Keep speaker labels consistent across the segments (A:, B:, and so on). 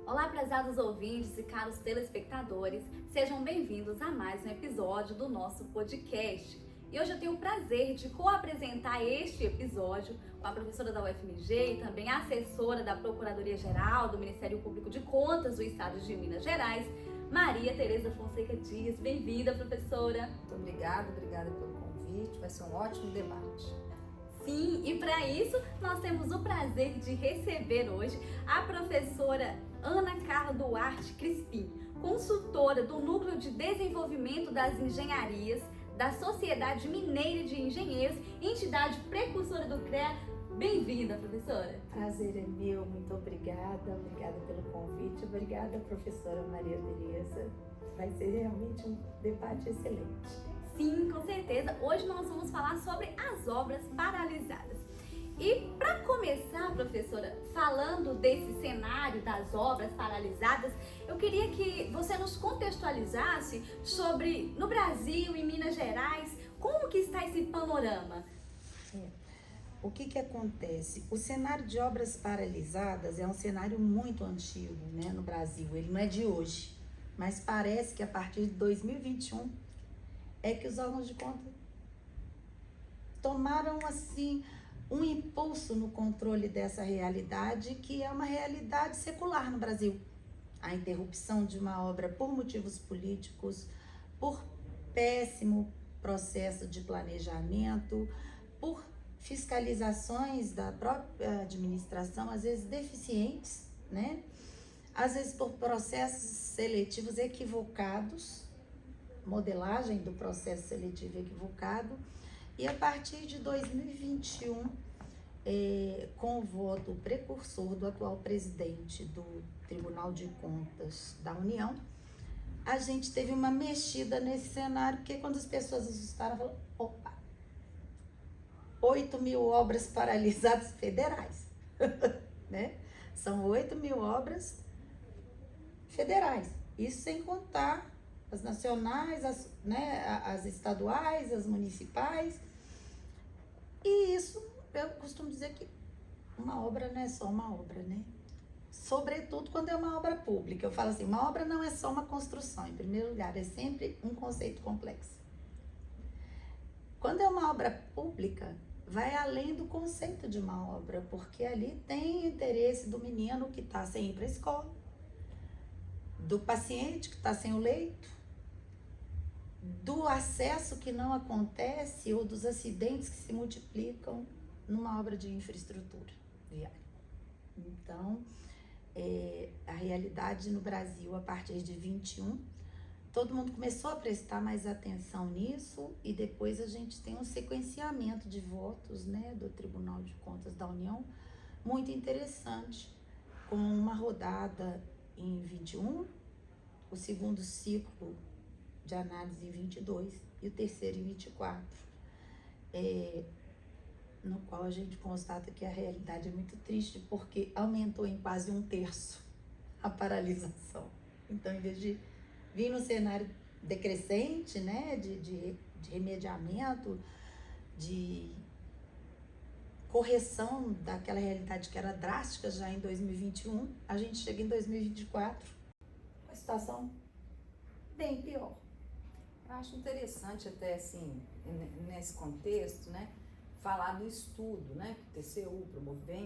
A: Olá, prezados ouvintes e caros telespectadores, sejam bem-vindos a mais um episódio do nosso podcast. E hoje eu tenho o prazer de co-apresentar este episódio com a professora da UFMG e também assessora da Procuradoria-Geral do Ministério Público de Contas do Estado de Minas Gerais, Maria Tereza Fonseca Dias. Bem-vinda, professora.
B: Muito obrigada pelo convite, vai ser um ótimo debate.
A: Sim, e para isso nós temos o prazer de receber hoje a professora Ana Carla Duarte Crispim, consultora do Núcleo de Desenvolvimento das Engenharias da Sociedade Mineira de Engenheiros, entidade precursora do CREA. Bem-vinda, professora.
B: Prazer é meu, muito obrigada pelo convite, obrigada, professora Maria Tereza. Vai ser realmente um debate excelente.
A: Sim, com certeza. Hoje nós vamos falar sobre as obras paralisadas. E para começar, professora, falando desse cenário das obras paralisadas, eu queria que você nos contextualizasse sobre, no Brasil e Minas Gerais, como que está esse panorama?
B: O que acontece? O cenário de obras paralisadas é um cenário muito antigo, né, no Brasil. Ele não é de hoje, mas parece que a partir de 2021 é que os órgãos de conta tomaram, assim, um impulso no controle dessa realidade, que é uma realidade secular no Brasil. A interrupção de uma obra por motivos políticos, por péssimo processo de planejamento, por fiscalizações da própria administração, às vezes deficientes, né? Às vezes por processos seletivos equivocados, modelagem do processo seletivo equivocado. E a partir de 2021, com o voto precursor do atual presidente do Tribunal de Contas da União, a gente teve uma mexida nesse cenário, porque quando as pessoas assustaram, falaram, opa, 8.000 obras paralisadas federais, né? São 8.000 obras federais, isso sem contar as nacionais, as estaduais, as municipais. E isso, eu costumo dizer que uma obra não é só uma obra, né? Sobretudo quando é uma obra pública. Eu falo assim, uma obra não é só uma construção, em primeiro lugar, é sempre um conceito complexo. Quando é uma obra pública, vai além do conceito de uma obra, porque ali tem interesse do menino que está sem ir para a escola, do paciente que está sem o leito, do acesso que não acontece ou dos acidentes que se multiplicam numa obra de infraestrutura viária. Então, a realidade no Brasil, a partir de 21, todo mundo começou a prestar mais atenção nisso, e depois a gente tem um sequenciamento de votos, né, do Tribunal de Contas da União, muito interessante, com uma rodada em 21, o segundo ciclo de análise em 22 e o terceiro em 24, no qual a gente constata que a realidade é muito triste, porque aumentou em quase 1/3 a paralisação. Então, em vez de vir no cenário decrescente, né, de remediamento, de correção daquela realidade que era drástica já em 2021, a gente chega em 2024 com a situação bem pior.
C: Eu acho interessante até assim, nesse contexto, né, falar do estudo, né, o TCU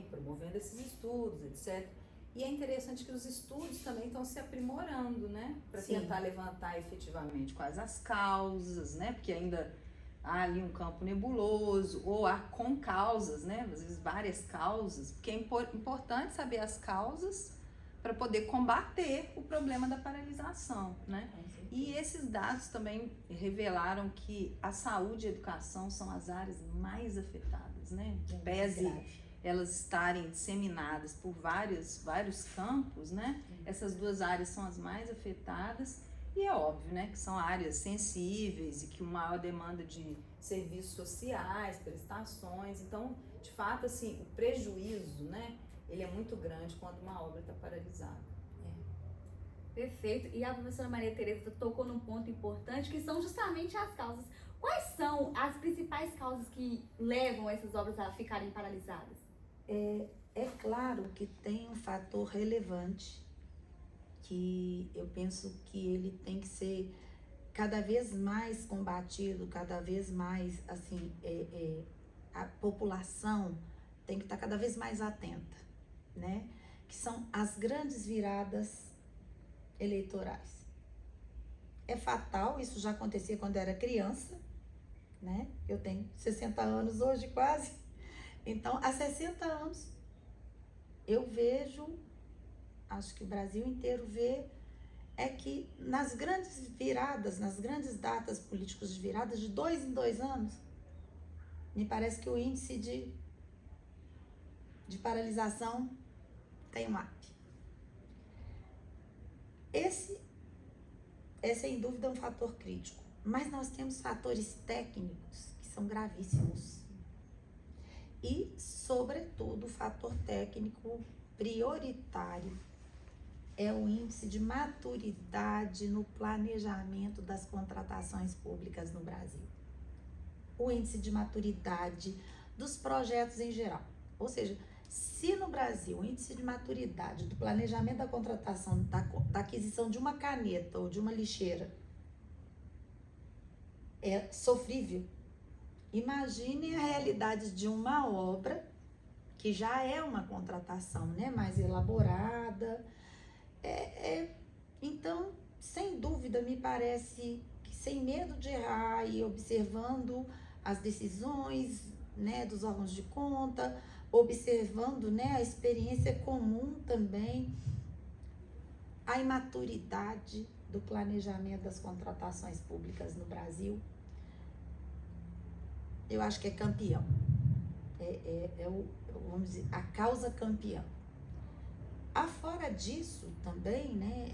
C: promovendo esses estudos, etc. E é interessante que os estudos também estão se aprimorando, né, para tentar levantar efetivamente quais as causas, né, porque ainda há ali um campo nebuloso, ou há concausas, né, às vezes várias causas, porque é importante saber as causas para poder combater o problema da paralisação, né? E esses dados também revelaram que a saúde e a educação são as áreas mais afetadas, né? Pese elas estarem disseminadas por vários campos, né? Essas duas áreas são as mais afetadas, e é óbvio, né, que são áreas sensíveis e que uma maior demanda de serviços sociais, prestações. Então, de fato, assim, o prejuízo, né, ele é muito grande quando uma obra está paralisada.
A: Perfeito. E a professora Maria Tereza tocou num ponto importante, que são justamente as causas. Quais são as principais causas que levam essas obras a ficarem paralisadas?
B: É claro que tem um fator relevante, que eu penso que ele tem que ser cada vez mais combatido, cada vez mais, assim, a população tem que estar cada vez mais atenta, né? Que são as grandes viradas eleitorais. É fatal, isso já acontecia quando eu era criança, né? Eu tenho 60 anos hoje quase. Então, há 60 anos, eu vejo, acho que o Brasil inteiro vê, é que nas grandes viradas, nas grandes datas políticas de viradas, de 2 em 2 anos, me parece que o índice de paralisação tem um up. Esse é sem dúvida um fator crítico, mas nós temos fatores técnicos que são gravíssimos. E, sobretudo, o fator técnico prioritário é o índice de maturidade no planejamento das contratações públicas no Brasil. O índice de maturidade dos projetos em geral. Ou seja, se no Brasil o índice de maturidade do planejamento da contratação, da aquisição de uma caneta ou de uma lixeira é sofrível, imagine a realidade de uma obra que já é uma contratação, né, mais elaborada. Então, sem dúvida, me parece que sem medo de errar e observando as decisões, né, dos órgãos de conta, observando, né, a experiência comum também, a imaturidade do planejamento das contratações públicas no Brasil, eu acho que é campeão. Vamos dizer, a causa campeã. Afora disso também, né,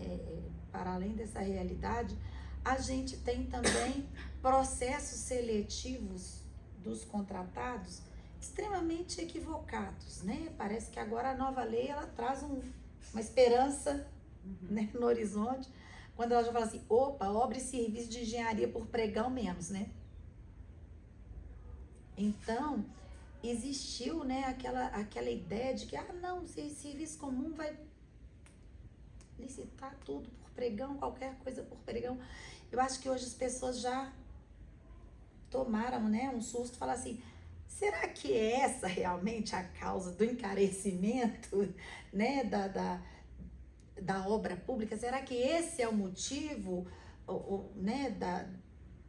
B: para além dessa realidade, a gente tem também processos seletivos dos contratados extremamente equivocados, né? Parece que agora a nova lei, ela traz uma esperança, né, no horizonte, quando ela já fala assim, opa, obra e serviço de engenharia por pregão menos, né? Então, existiu, né, aquela ideia de que, não, serviço comum vai licitar tudo por pregão, qualquer coisa por pregão. Eu acho que hoje as pessoas já tomaram, né, um susto, falar assim, será que é essa realmente a causa do encarecimento, né, da obra pública? Será que esse é o motivo, né,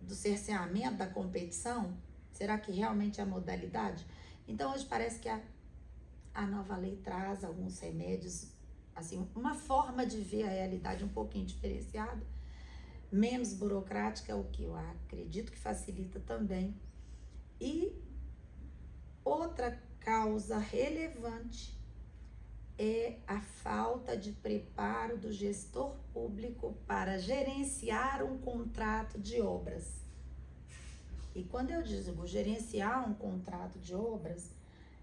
B: do cerceamento da competição? Será que realmente é a modalidade? Então, hoje parece que a nova lei traz alguns remédios, assim, uma forma de ver a realidade um pouquinho diferenciada, menos burocrática, o que eu acredito que facilita também. E outra causa relevante é a falta de preparo do gestor público para gerenciar um contrato de obras. E quando eu digo gerenciar um contrato de obras,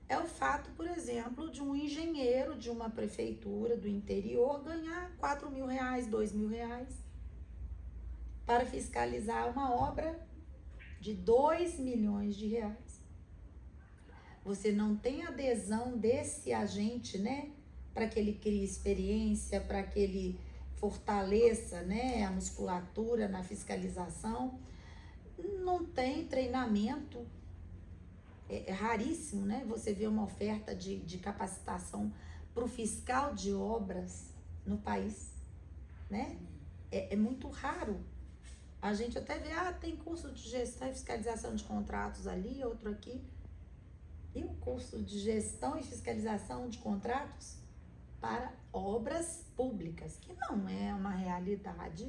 B: é o fato, por exemplo, de um engenheiro de uma prefeitura do interior ganhar R$4.000, R$2.000 para fiscalizar uma obra de R$2 milhões. Você não tem adesão desse agente, né, para que ele crie experiência, para que ele fortaleça, né, a musculatura na fiscalização. Não tem treinamento, é raríssimo, né? Você vê uma oferta de capacitação para o fiscal de obras no país, né? É muito raro. A gente até vê, tem curso de gestão e fiscalização de contratos ali, outro aqui. E o curso de gestão e fiscalização de contratos para obras públicas, que não é uma realidade,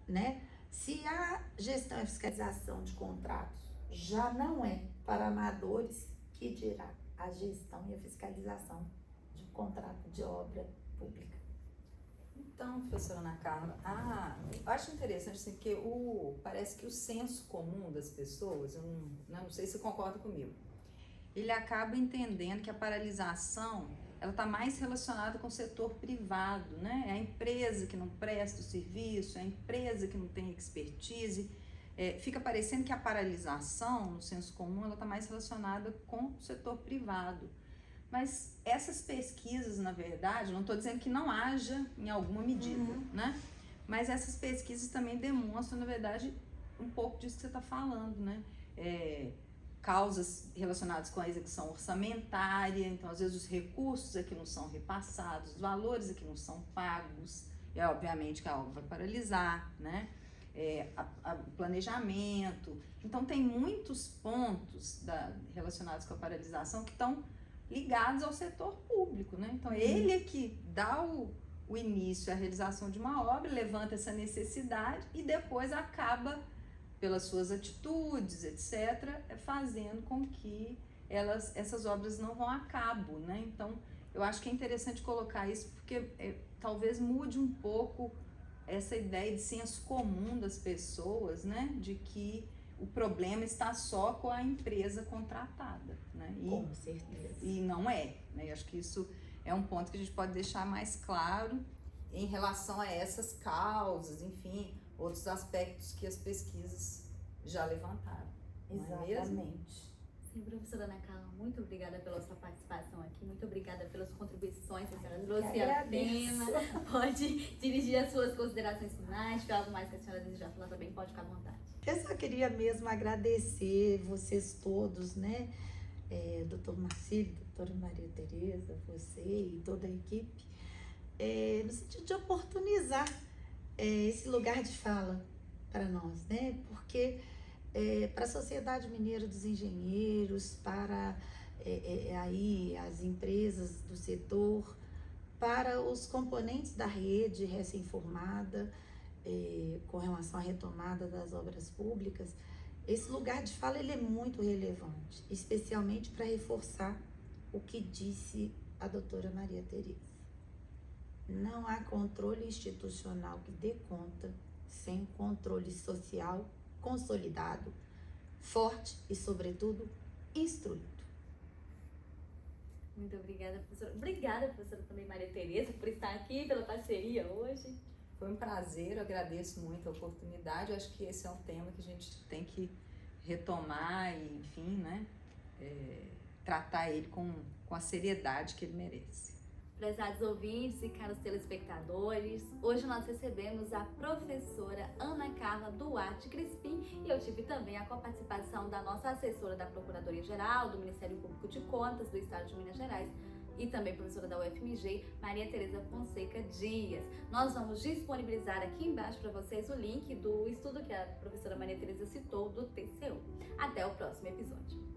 B: né? Se a gestão e fiscalização de contratos já não é para amadores, que dirá a gestão e a fiscalização de contrato de obra pública?
C: Então, professora Ana Carla, eu acho interessante assim, que parece que o senso comum das pessoas, eu não sei se você concorda comigo, ele acaba entendendo que a paralisação ela está mais relacionada com o setor privado, né? É a empresa que não presta o serviço, é a empresa que não tem expertise. Fica parecendo que a paralisação, no senso comum, ela está mais relacionada com o setor privado. Mas essas pesquisas, na verdade, não estou dizendo que não haja em alguma medida, né? Mas essas pesquisas também demonstram, na verdade, um pouco disso que você está falando, né? Causas relacionadas com a execução orçamentária, então às vezes os recursos aqui não são repassados, os valores aqui não são pagos, e obviamente que a obra vai paralisar, né? O planejamento, então tem muitos pontos relacionados com a paralisação que estão ligados ao setor público, né? Então ele é que dá o início à realização de uma obra, levanta essa necessidade e depois acaba, pelas suas atitudes, etc., fazendo com que essas obras não vão a cabo, né? Então, eu acho que é interessante colocar isso porque talvez mude um pouco essa ideia de senso comum das pessoas, né? De que o problema está só com a empresa contratada, né?
B: Com certeza.
C: E não é, né? Eu acho que isso é um ponto que a gente pode deixar mais claro em relação a essas causas, enfim, outros aspectos que as pesquisas já levantaram.
B: Exatamente.
A: Sim, professora Ana Carla, muito obrigada pela sua participação aqui, muito obrigada pelas contribuições que a senhora trouxe à tema. Pode dirigir as suas considerações finais, se tiver algo mais que a senhora desejar falar também, pode ficar à vontade.
B: Eu só queria mesmo agradecer vocês todos, né? Doutor Marcílio, doutora Maria Tereza, você e toda a equipe, no sentido de oportunizar esse lugar de fala para nós, né? Porque para a Sociedade Mineira dos Engenheiros, para aí as empresas do setor, para os componentes da rede recém-formada, com relação à retomada das obras públicas, esse lugar de fala ele é muito relevante, especialmente para reforçar o que disse a doutora Maria Tereza. Não há controle institucional que dê conta sem controle social consolidado, forte e, sobretudo, instruído.
A: Muito obrigada, professora. Obrigada, professora, também Maria Tereza, por estar aqui, pela parceria hoje.
C: Foi um prazer, eu agradeço muito a oportunidade. Eu acho que esse é um tema que a gente tem que retomar e, enfim, né, tratar ele com a seriedade que ele merece.
A: Prezados ouvintes e caros telespectadores, hoje nós recebemos a professora Ana Carla Duarte Crispim e eu tive também a coparticipação da nossa assessora da Procuradoria-Geral do Ministério Público de Contas do Estado de Minas Gerais e também professora da UFMG, Maria Tereza Fonseca Dias. Nós vamos disponibilizar aqui embaixo para vocês o link do estudo que a professora Maria Tereza citou do TCU. Até o próximo episódio.